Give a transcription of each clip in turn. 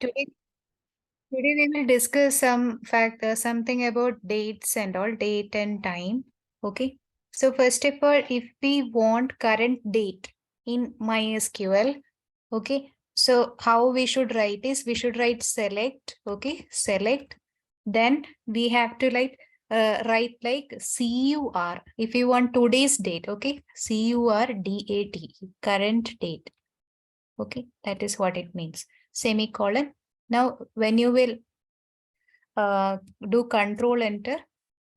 Today, today we will discuss something about dates and all, date and time. Okay. So first of all, if we want current date in MySQL, okay. So how we should write is we should write select, okay, select. Then we have to write like CUR if you want today's date, okay, CURDAT, current date. Okay, that is what it means. Semicolon. Now, when you will do control enter,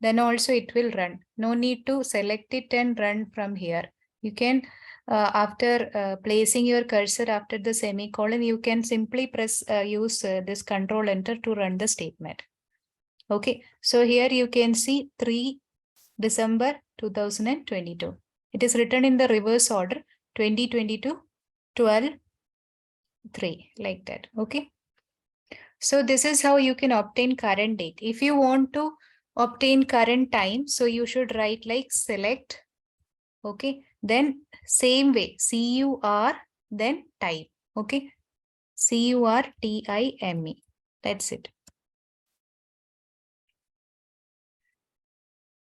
then also it will run. No need to select it and run from here. You can, after placing your cursor after the semicolon, you can simply use this control enter to run the statement. Okay, so here you can see 3 December 2022. It is written in the reverse order 2022 12 3 like that. Okay. So this is how you can obtain current date. If you want to obtain current time, so you should write like select. Okay. Then same way, CUR, then time. Okay. CURTIME. That's it.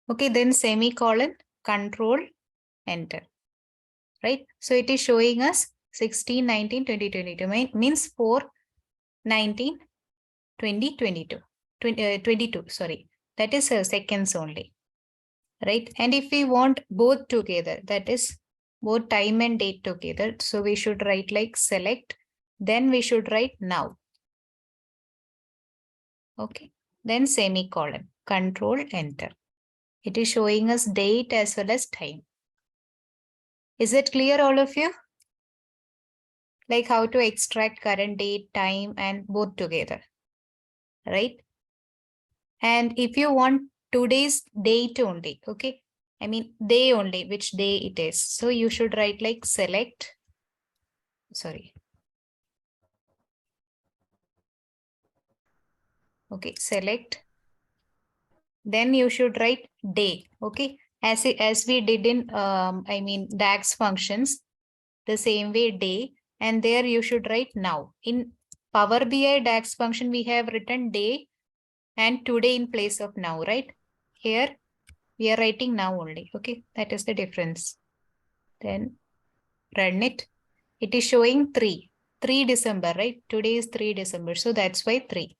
Okay. Then semicolon, control, enter. Right. So it is showing us 16, 19, 20, 22 means 4, 19, 20, 22, 22, sorry. That is seconds only. Right. And if we want both together, that is both time and date together. So we should write like select, then we should write now. Okay. Then semicolon, control, enter. It is showing us date as well as time. Is it clear, all of you? Like how to extract current date, time, and both together. Right. And if you want today's date only, okay, I mean day only, which day it is. So you should write like select, sorry. Okay, select. Then you should write day, okay, as we did in DAX functions, the same way day, and there you should write now. In Power BI DAX function, we have written day and today in place of now, right? Here we are writing now only, okay, that is the difference. Then run it. It is showing 3 December, right? Today is 3 December, so that's why 3,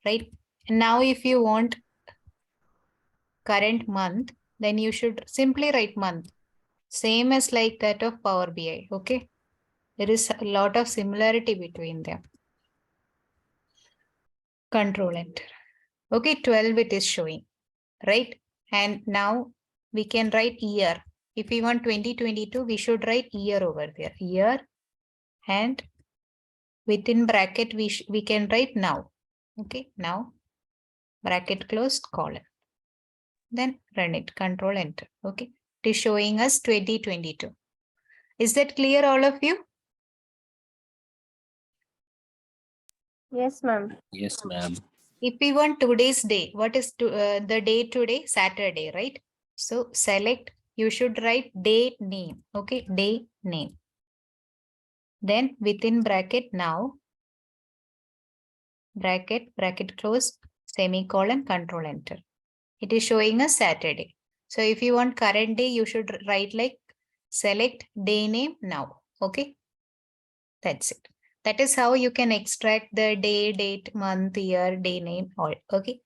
right? And now if you want current month, then you should simply write month. Same as like that of Power BI, okay? There is a lot of similarity between them. Control enter. Okay, 12 it is showing, right? And now we can write year. If we want 2022, we should write year over there. Year, and within bracket, we can write now. Okay, now bracket closed, colon. Then run it, control enter. Okay, it is showing us 2022. Is that clear, all of you? Yes, ma'am. Yes, ma'am. If we want today's day, what is the day today? Saturday, right? So select, you should write day name. Okay, day name. Then within bracket now, bracket close, semicolon, control enter. It is showing us Saturday. So if you want current day, you should write like select day name now. Okay, that's it. That is how you can extract the day, date, month, year, day name, all. Okay.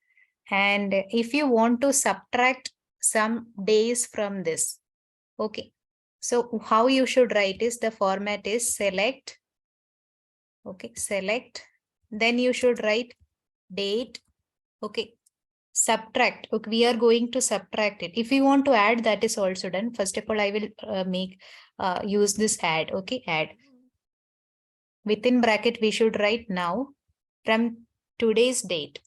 And if you want to subtract some days from this, okay. So how you should write is the format is select. Okay, select. Then you should write date. Okay, subtract. Okay, we are going to subtract it. If you want to add, that is also done. First of all, I will use this add. Okay, add. Within bracket, we should write now from today's date.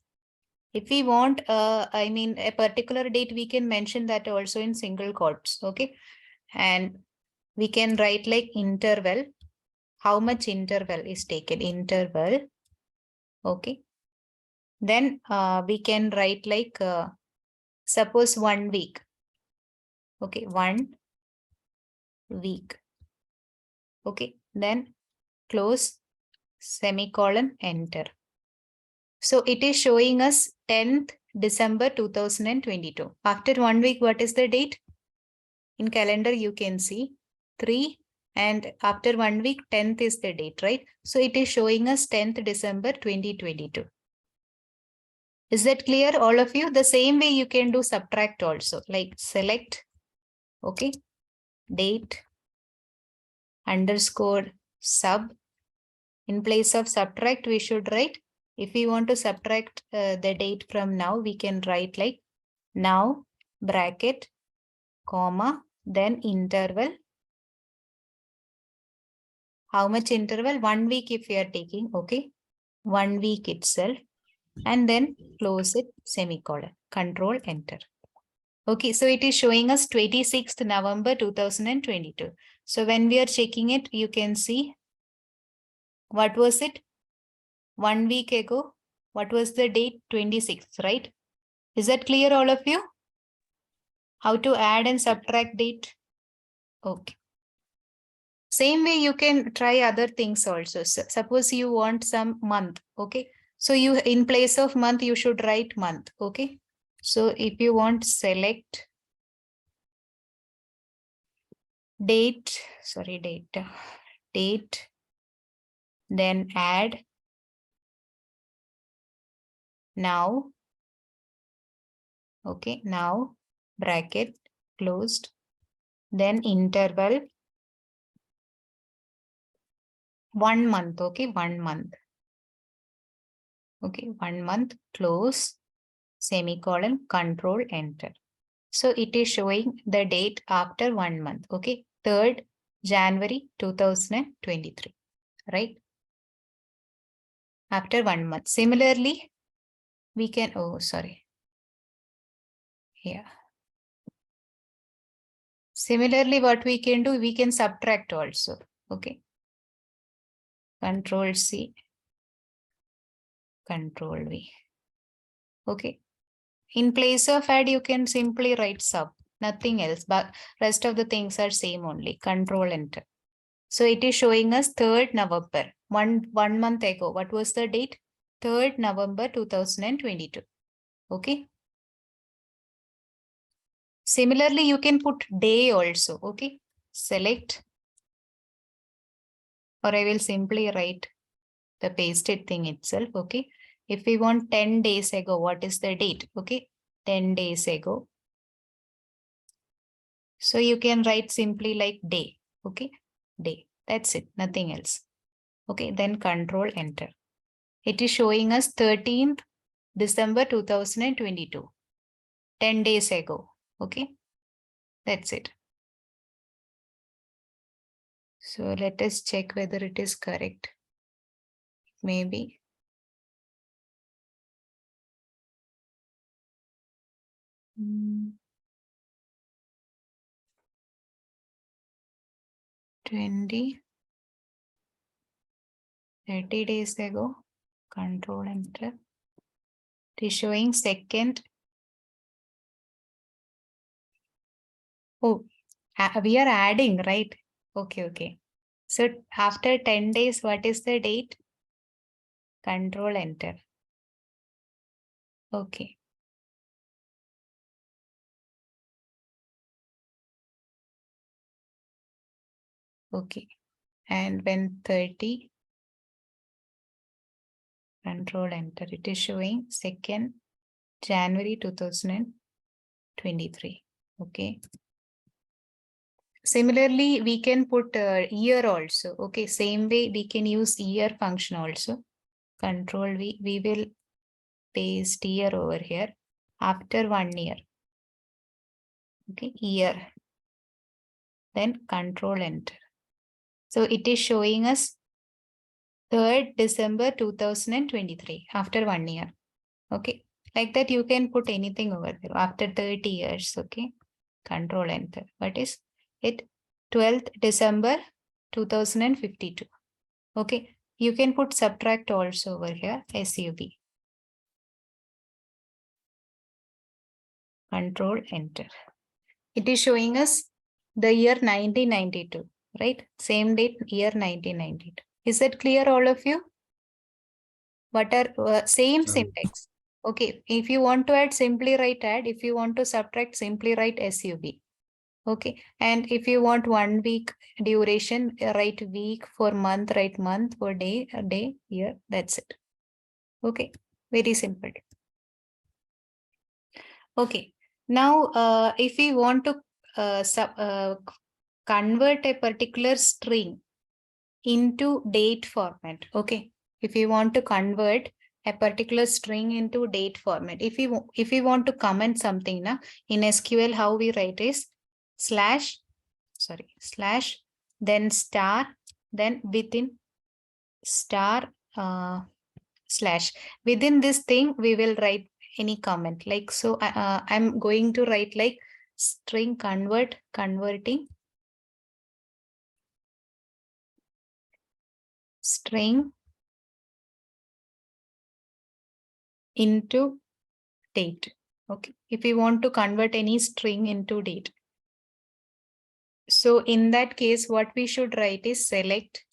If we want, a particular date, we can mention that also in single quotes, okay? And we can write like interval, how much interval is taken, interval, okay? Then we can write like, suppose 1 week, okay, 1 week, okay? Then close semicolon, enter. So it is showing us 10th December 2022. After 1 week, what is the date? In calendar, you can see 3, and after 1 week, 10th is the date, right? So it is showing us 10th December 2022. Is that clear, all of you? The same way you can do subtract also, like select, okay, date, underscore, sub. In place of subtract, we should write, if we want to subtract the date from now, we can write like now, bracket, comma, then interval. How much interval? 1 week if we are taking, okay, 1 week itself, and then close it, semicolon, control, enter. Okay, so it is showing us 26th November 2022. So when we are checking it, you can see, what was it? 1 week ago, what was the date? 26th, right? Is that clear, all of you? How to add and subtract date? Okay. Same way you can try other things also. So, suppose you want some month, okay? So you, in place of month, you should write month, okay? So if you want, select date, date, then add now, okay, now, bracket, closed, then interval, 1 month, okay, 1 month. Okay, 1 month, close, semicolon, control, enter. So it is showing the date after 1 month, okay, 3rd January 2023, right? After 1 month. Similarly, we can, yeah. Similarly, what we can do, we can subtract also, okay. Control C, Control V, okay. In place of add, you can simply write sub, nothing else, but rest of the things are same only, control, enter. So it is showing us 3rd November, one month ago. What was the date? 3rd November 2022. Okay. Similarly, you can put day also. Okay. Select, or I will simply write the pasted thing itself. Okay. If we want 10 days ago, what is the date? Okay. 10 days ago. So you can write simply like day. Okay. Day. That's it. Nothing else. Okay. Then control, enter. It is showing us 13th December 2022. 10 days ago. Okay. That's it. So let us check whether it is correct. Maybe. Hmm. 20. 30 days ago. Control, enter. It is showing 2nd. Oh, we are adding, right? Okay, okay. So after 10 days, what is the date? Control, enter. Okay. Okay. And when 30, control, enter. It is showing 2nd January 2023. Okay. Similarly, we can put year also. Okay, same way we can use year function also. Control V, we will paste year over here after 1 year. Okay, year. Then control, enter. So it is showing us 3rd December 2023 after 1 year. Okay, like that you can put anything over there after 30 years. Okay, control, enter. What is it? 12th December 2052. Okay, you can put subtract also over here, SUB. Control, enter. It is showing us the year 1992, right? Same date, year 1992. Is that clear, all of you? What are same Um, syntax. Okay, if you want to add, simply write add. If you want to subtract, simply write sub. Okay, and if you want 1 week duration, write week. For month, write month. For day, a day, year. That's it. Okay, very simple. Okay, now if we want to convert a particular string into date format. Okay, if you want to convert a particular string into date format, if we want to comment something now in SQL, how we write is slash, then star, then within star slash. Within this thing, we will write any comment like so. I'm going to write like string converting string into date. Okay, if we want to convert any string into date. So in that case, what we should write is select.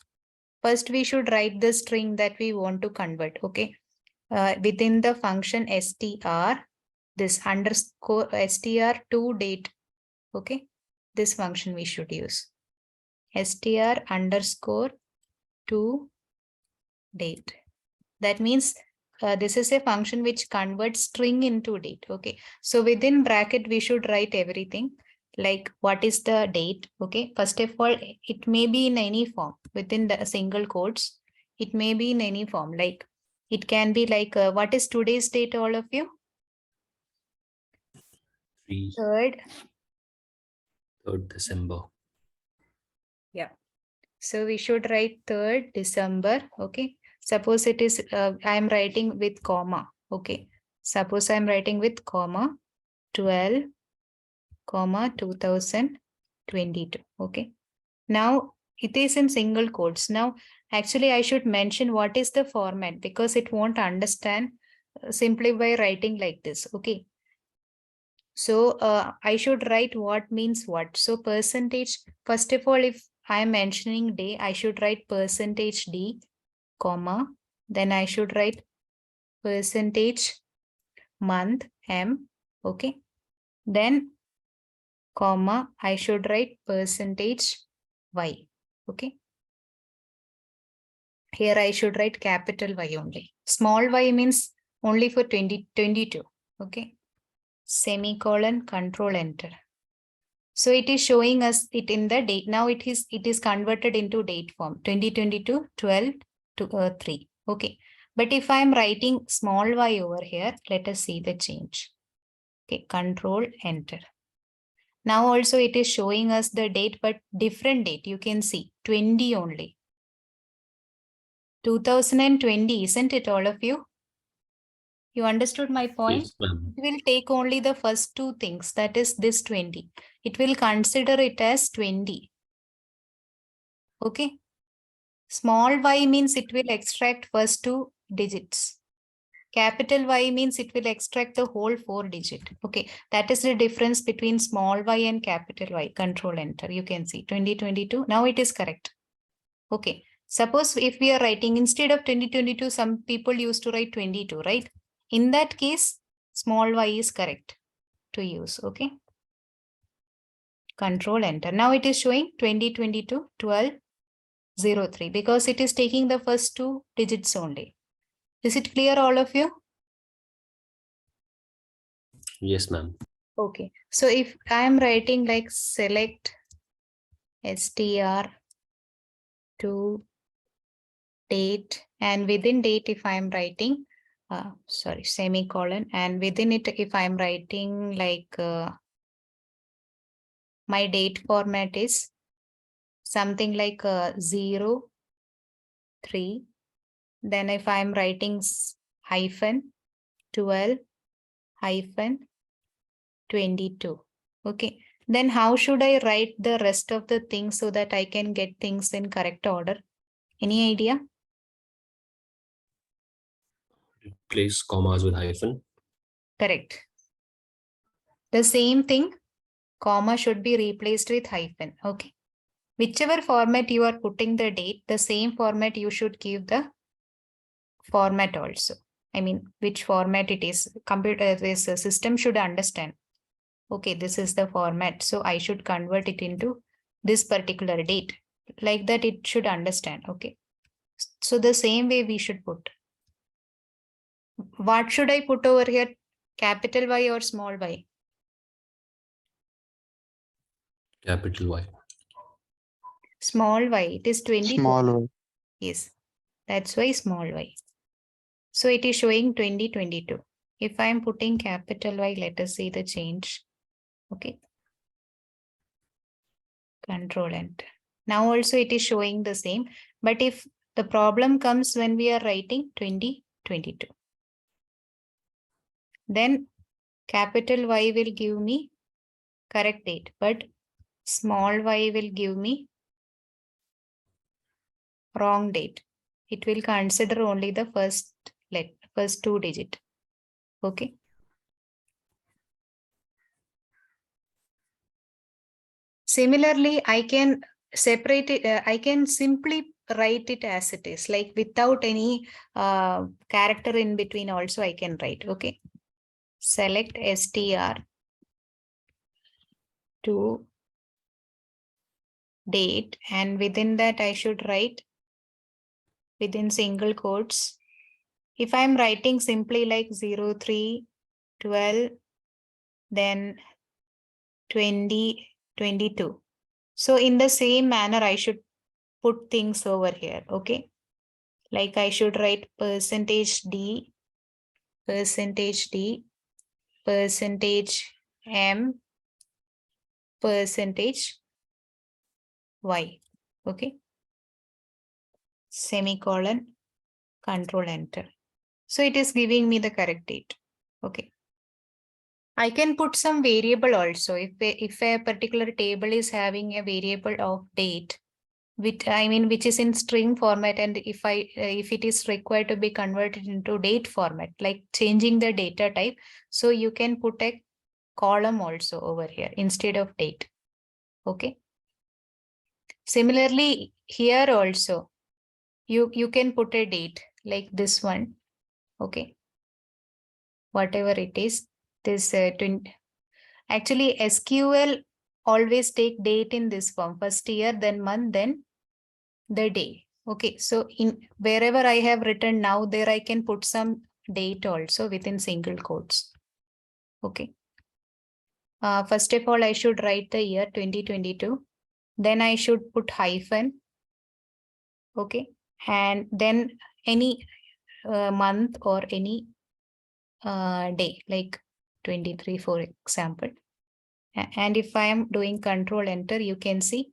First, we should write the string that we want to convert. Okay, within the function str, this underscore str to date. Okay, this function we should use str underscore to date. That means this is a function which converts string into date. Okay, so within bracket we should write everything like what is the date. Okay, first of all, it may be in any form within the single quotes. It may be in any form, like it can be like what is today's date, all of you? 3rd December. Yeah, so we should write 3rd December. Okay, suppose it is I am writing with comma. Okay, suppose I am writing with comma 12, 2022. Okay, now it is in single quotes. Now actually I should mention what is the format, because it won't understand simply by writing like this. Okay, so I should write what means what. So percentage, first of all, if I am mentioning day, I should write percentage D, comma, then I should write percentage month M. Okay, then comma, I should write percentage Y. Okay, here I should write capital Y only. Small y means only for 2022. Okay, semicolon, control enter. So it is showing us it in the date. Now it is converted into date form 2022 12 to 3. Okay, but if I am writing small y over here, let us see the change. Okay, control enter. Now also it is showing us the date, but different date. You can see 20 only. 2020, isn't it, all of you? You understood my point? Yes, ma'am. It will take only the first two things, that is this 20. It will consider it as 20. Okay. Small y means it will extract first two digits. Capital Y means it will extract the whole 4 digit. Okay, that is the difference between small y and capital Y. Control enter. You can see 2022. Now it is correct. Okay, suppose if we are writing instead of 2022, some people used to write 22, right? In that case, small y is correct to use. Okay, control enter. Now it is showing 2022 1203 because it is taking the first two digits only. Is it clear, all of you? Yes, ma'am. Okay, so if I am writing like select str to date, and within date if I am writing semicolon, and within it if I am writing like my date format is something like 0 3, then if I am writing hyphen 12 hyphen 22. Okay, then how should I write the rest of the things so that I can get things in correct order? Any idea? Replace commas with hyphen. Correct. The same thing, comma should be replaced with hyphen. Okay. Whichever format you are putting the date, the same format you should give the format also. I mean, which format it is. Computer, this system should understand. Okay, this is the format. So I should convert it into this particular date. Like that, it should understand. Okay. So the same way we should put. What should I put over here? Capital Y or small y? Capital Y. Small y. It is 22. Small y. Yes. That's why small y. So it is showing 2022. If I am putting capital Y, let us see the change. Okay. Control Enter. Now also it is showing the same. But if the problem comes when we are writing 2022, then capital Y will give me correct date, but small y will give me wrong date. It will consider only the first two digit. Okay. Similarly, I can separate it. I can simply write it as it is, like without any character in between also I can write. Okay. Select str to date, and within that I should write within single quotes. If I'm writing simply like 03, 12, then 20, 22. So in the same manner, I should put things over here. Okay. Like I should write %D, %D, %M, %Y. Okay. Semicolon, Control Enter. So it is giving me the correct date. Okay. I can put some variable also. If a particular table is having a variable of date, which is in string format, and if it is required to be converted into date format, like changing the data type, so you can put a column also over here instead of date. Okay. Similarly, here also you can put a date like this one. Okay. Whatever it is, this actually SQL always take date in this form: first year, then month, then the day. Okay, so in wherever I have written now, there I can put some date also within single quotes. Okay. First of all, I should write the year 2022. Then I should put hyphen. Okay. And then any month or any day, like 23, for example. And if I am doing Control Enter, you can see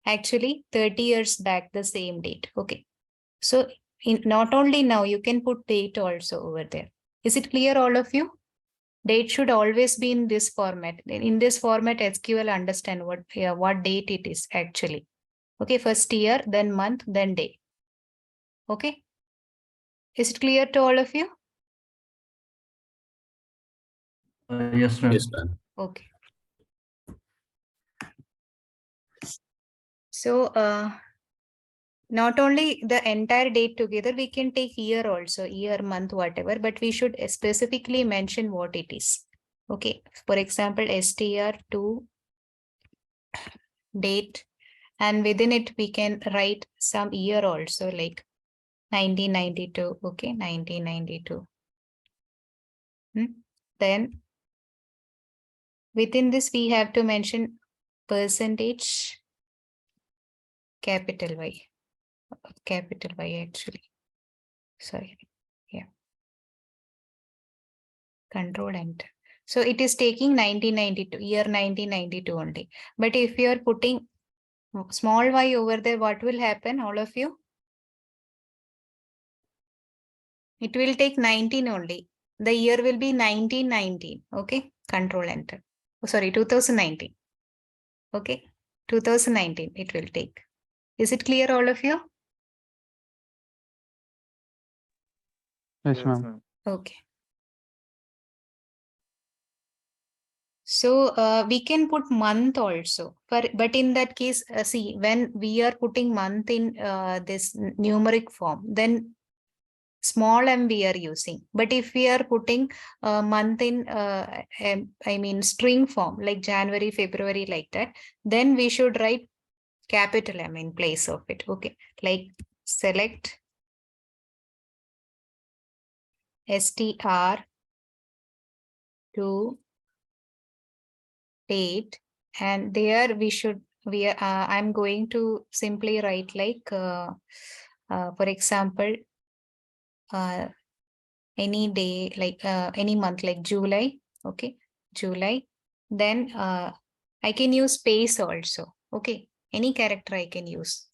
actually 30 years back, the same date. Okay. So not only now, you can put date also over there. Is it clear, all of you? Date should always be in this format. In this format, SQL understand what date it is actually. Okay, first year, then month, then day. Okay. Is it clear to all of you? Yes, ma'am. Yes, ma'am. Okay. So not only the entire date together, we can take year also, year, month, whatever, but we should specifically mention what it is. Okay. For example, str to date, and within it we can write some year also, like 1992. Okay, 1992. Then within this we have to mention percentage capital Y actually. Sorry. Yeah. Control Enter. So it is taking 1992, year 1992 only. But if you are putting small y over there, what will happen, all of you? It will take 19 only. The year will be 1919. Okay. Control Enter. Oh, sorry, 2019. Okay. 2019 it will take. Is it clear, all of you? Yes, ma'am. Okay. So we can put month also, but in that case, see, when we are putting month in this numeric form, then small m we are using. But if we are putting month in, I mean, string form, like January, February, like that, then we should write capital M in place of it. Okay, like select str to date, and there we are I'm going to simply write like for example any day, like any month, like July. Okay, July. Then I can use space also. Okay, any character I can use,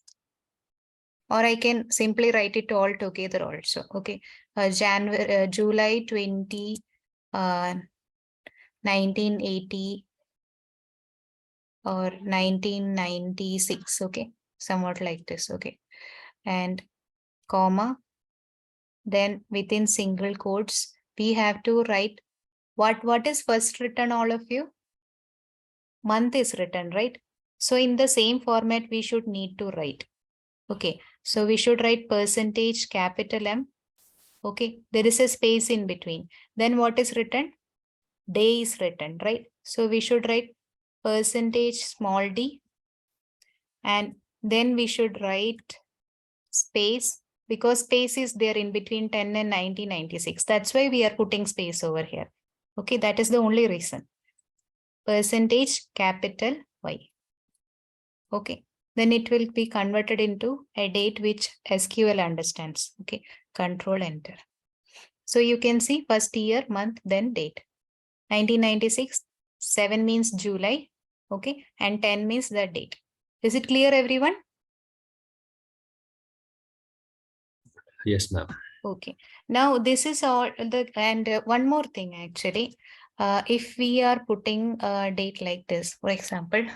or I can simply write it all together also. Okay, January, July 20, 1980 or 1996. Okay, somewhat like this. Okay, and comma, then within single quotes we have to write what is first written, all of you? Month is written, right? So in the same format we should need to write. Okay, so we should write percentage capital M. Okay, there is a space in between. Then what is written? Day is written, right? So we should write percentage small d, and then we should write space, because space is there in between 10 and 1996. That's why we are putting space over here. Okay, that is the only reason. Percentage capital Y. Okay, then it will be converted into a date which SQL understands. Okay, control enter. So you can see first year, month, then date. 1996, 7 means July. Okay, and 10 means the date. Is it clear, everyone? Yes, ma'am. Okay, now this is all the, and one more thing actually. If we are putting a date like this, for example,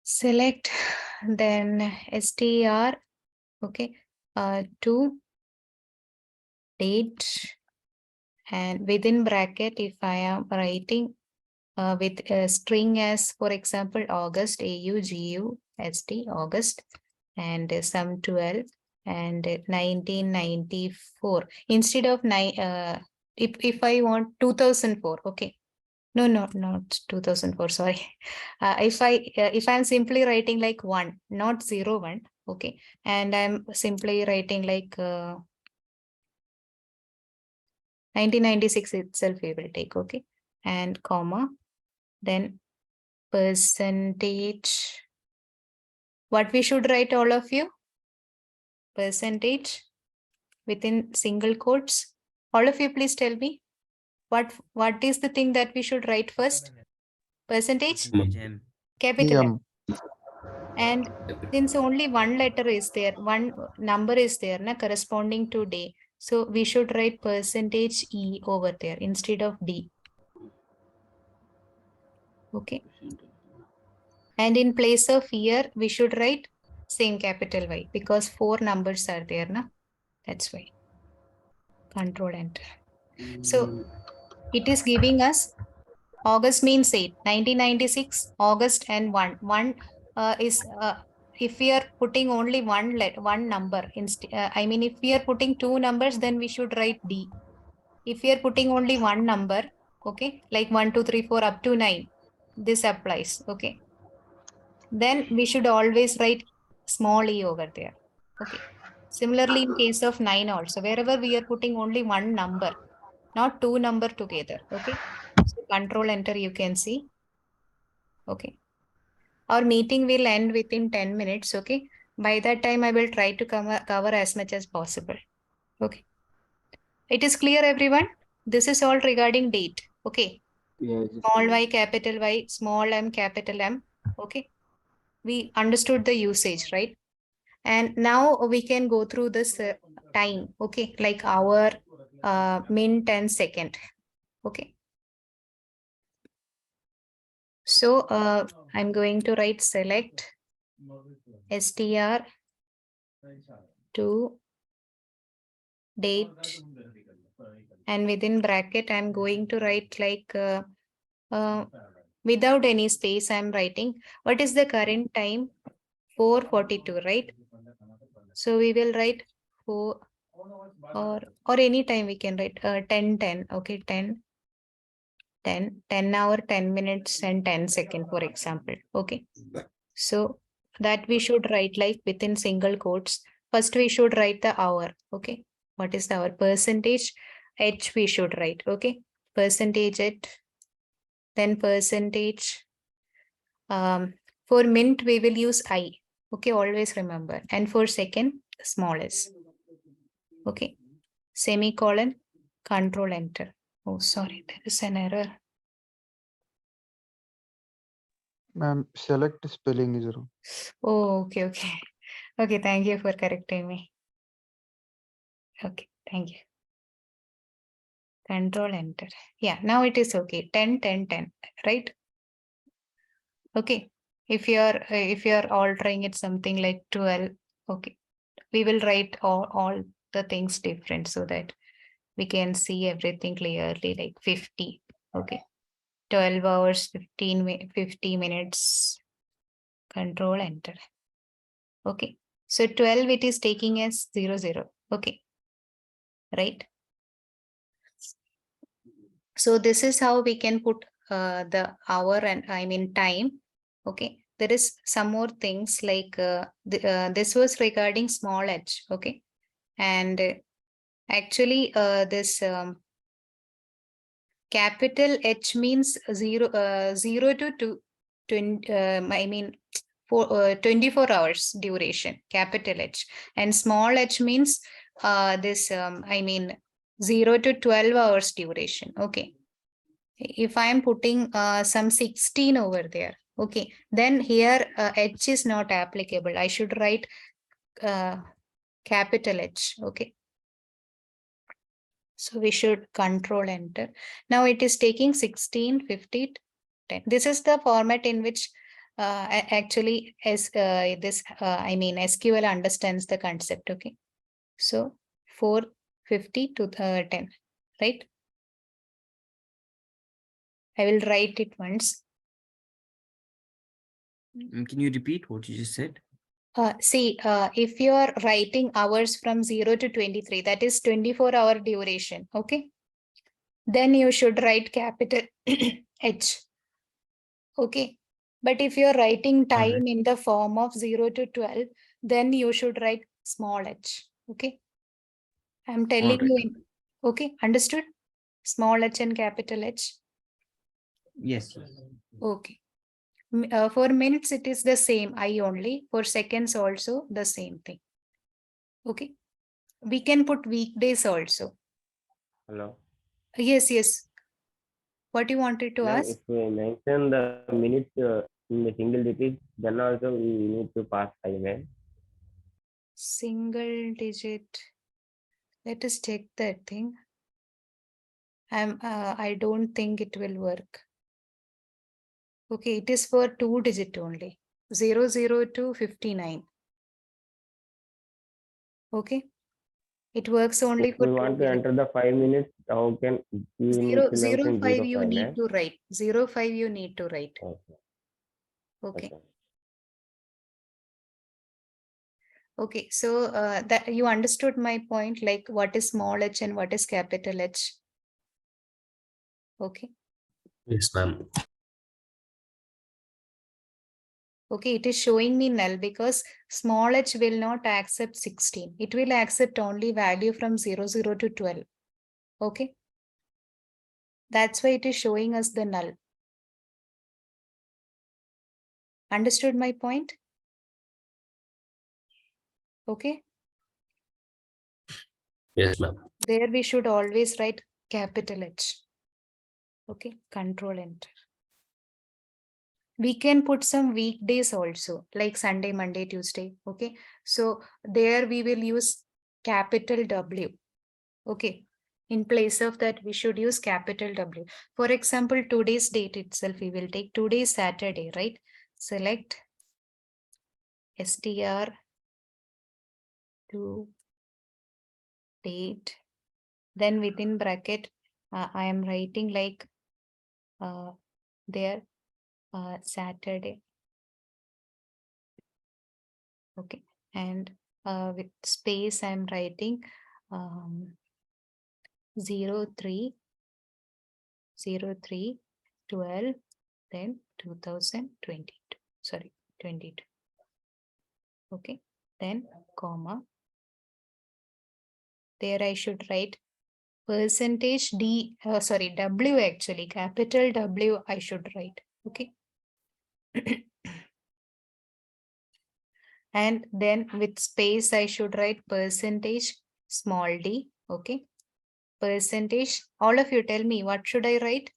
select then str, okay, to date, and within bracket, if I am writing with a string as, for example, August, AUGUST, August, and some 12 and 1994. Instead of if I want 2004, okay. No, not 2004, sorry. If I'm simply writing like 1, not 01, okay, and I'm simply writing like 1996 itself we will take, okay, and comma, then percentage. What we should write, all of you? Percentage within single quotes. All of you, please tell me what is the thing that we should write first? Percentage, capital M. And since only one letter is there, one number is there, na, corresponding to day. So we should write percentage E over there instead of D. Okay. And in place of year, we should write same capital Y, because 4 numbers are there, na? That's why. Control enter. So it is giving us August means 8, 1996, August and 1. 1 is, if we are putting only one number, I mean, if we are putting 2 numbers, then we should write D. If we are putting only one number, okay, like 1, 2, 3, 4 up to 9, this applies, okay. Then we should always write small e over there, okay. Similarly, in case of 9 also, wherever we are putting only one number, not 2 number together, okay. So control enter, you can see. Okay. Our meeting will end within 10 minutes. Okay. By that time, I will try to cover as much as possible. Okay. It is clear, everyone? This is all regarding date. Okay. Yes. Small y, capital Y, small m, capital M. Okay. We understood the usage, right? And now we can go through this time. Okay. Like hour, min, 10 second. Okay. So I'm going to write select str to date, and within bracket I'm going to write like without any space, I'm writing what is the current time? 4:42, right? So we will write 4 or any time we can write 10:10. Okay, 10 hour, 10 minutes and 10 second, for example. Okay. So that we should write like within single quotes. First, we should write the hour. Okay. What is the hour? Percentage H we should write. Okay. Percentage H, then percentage. For minute, we will use I. Okay. Always remember. And for second, small s. Okay. Semicolon, control enter. Oh, sorry. There is an error. Ma'am, select spelling is wrong. Oh, okay. Okay. Thank you for correcting me. Okay. Thank you. Control enter. Yeah, now it is okay. 10, 10, 10, right? Okay. If you're altering it something like 12, okay. We will write all the things different so that we can see everything clearly, like 50. Okay. 12 hours, 50 minutes. Control enter. Okay. So 12 it is taking as 0, 0. Okay. Right. So this is how we can put the hour and I mean time. Okay. There is some more things like this was regarding small h. Okay. And actually this capital H means 0 to 20, I mean for 24 hours duration, capital H. And small h means this I mean 0 to 12 hours duration. Okay. If I am putting some 16 over there, okay, then here H is not applicable. I should write capital H. Okay. So we should control enter. Now it is taking 16, 50, 10. This is the format in which actually I mean SQL understands the concept. Okay. So 450 to 10, right? I will write it once. Can you repeat what you just said? See, if you are writing hours from 0 to 23, that is 24-hour duration. Okay. Then you should write capital H. Okay. But if you're writing time in the form of 0 to 12, then you should write small h. Okay. I'm telling you. Okay. Understood? Small h and capital H. Yes. Okay. For minutes, it is the same I only. For seconds also the same thing. Okay. We can put weekdays also. Hello. Yes. What you wanted to Ma'am, ask? if we mention the minutes in the single digit, then also we need to pass time. Single digit. Let us check that thing. I don't think it will work. Okay, it is for 2-digit only. 00 to 59. Okay. It works only If for we 2 want to digits. enter the 5 minutes, how can we need to mention 05 0 you 5, need to write. 05 you need to write. Okay. Okay. Okay. Okay. So that you understood my point, like what is small h and what is capital H. Okay. Yes, ma'am. Okay, it is showing me null because small h will not accept 16. It will accept only value from 00 to 12. Okay. That's why it is showing us the null. Understood my point? Okay. Yes, ma'am. There we should always write capital H. Okay, control enter. We can put some weekdays also, like Sunday, Monday, Tuesday. Okay, so there we will use capital W. Okay, in place of that, we should use capital W. For example, today's date itself, we will take today's Saturday, right? Select str to date. Then within bracket, I am writing like there Saturday. Okay, and with space I'm writing 03 12 then 2022, sorry, 22. Okay, then comma, there I should write percentage D, sorry, W actually, capital W I should write. Okay. And then with space I should write percentage small d. Okay. Percentage, all of you tell me what should I write?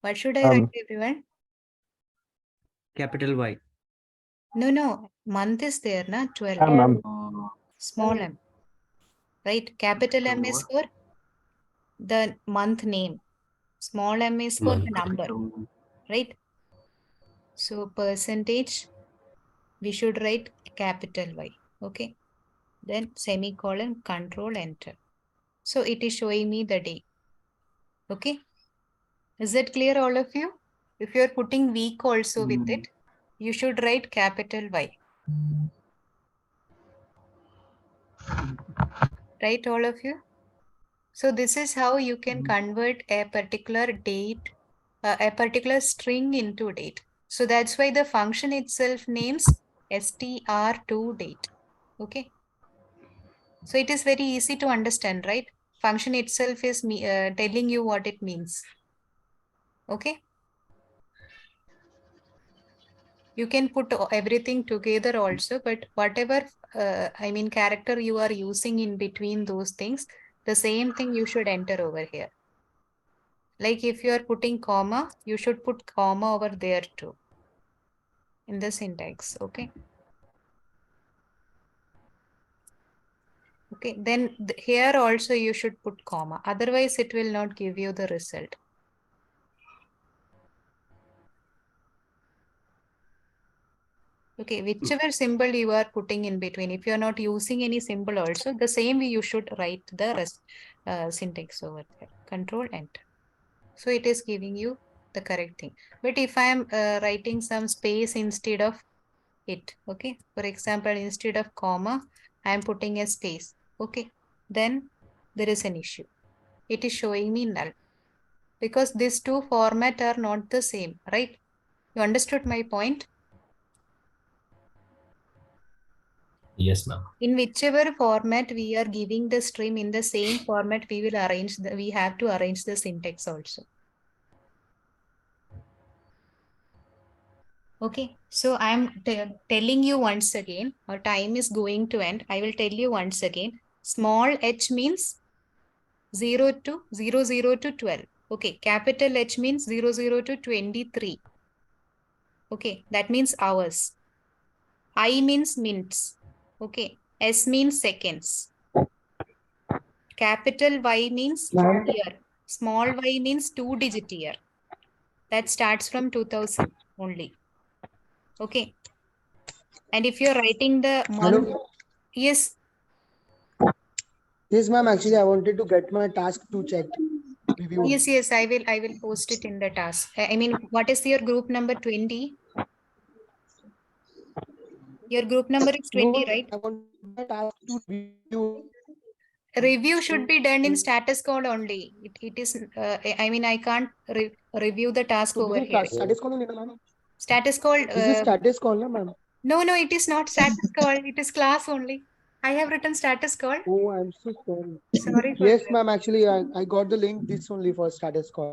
What should I write, everyone? Capital Y. No, month is there, na? 12. Ma'am. Small m. Right? Capital M is for the month name. Small m is for the Month. number. Right? So percentage, we should write capital Y. Okay. Then semicolon, control, enter. So it is showing me the day. Okay. Is it clear, all of you? If you're putting week also with it, you should write capital Y. Right, all of you? So this is how you can convert a particular date, a particular string into date. So that's why the function itself names str2date. Okay. So it is very easy to understand, right? Function itself is telling you what it means. Okay. You can put everything together also, but whatever, I mean, character you are using in between those things, the same thing you should enter over here. Like if you are putting comma, you should put comma over there too in the syntax. Okay. Okay. Then here also you should put comma. Otherwise, it will not give you the result. Okay, whichever symbol you are putting in between, if you are not using any symbol also, the same way you should write the rest syntax over there. Control enter. So it is giving you the correct thing. But if I am writing some space instead of it, okay, for example, instead of comma, I am putting a space, okay, then there is an issue. It is showing me null because these two formats are not the same, right? You understood my point? Yes, ma'am. In whichever format we are giving the stream, in the same format we will arrange we have to arrange the syntax also. Okay, so I'm telling you once again, our time is going to end. I will tell you once again. Small h means 0 to 12. Okay, capital H means 00 to 23. Okay, that means hours. I means minutes. Okay, S means seconds. Capital Y means year. Small y means 2-digit year. That starts from 2000 only. Okay. And if you're writing the month, yes. Yes, ma'am. Actually, I wanted to get my task to checked. Review. Yes, I will post it in the task. I mean, what is your group number 20? Your group number is 20, No, right? I want my task to review. Review should be done in status code only. It is, I mean, I can't review the task So over this here. is status call only, ma'am. Status code. This is status call, ma'am. No, it is not status code. It is class only. I have written status code. Oh, I'm so sorry. Sorry for Yes, that. ma'am. Actually, I got the link. This only for status call.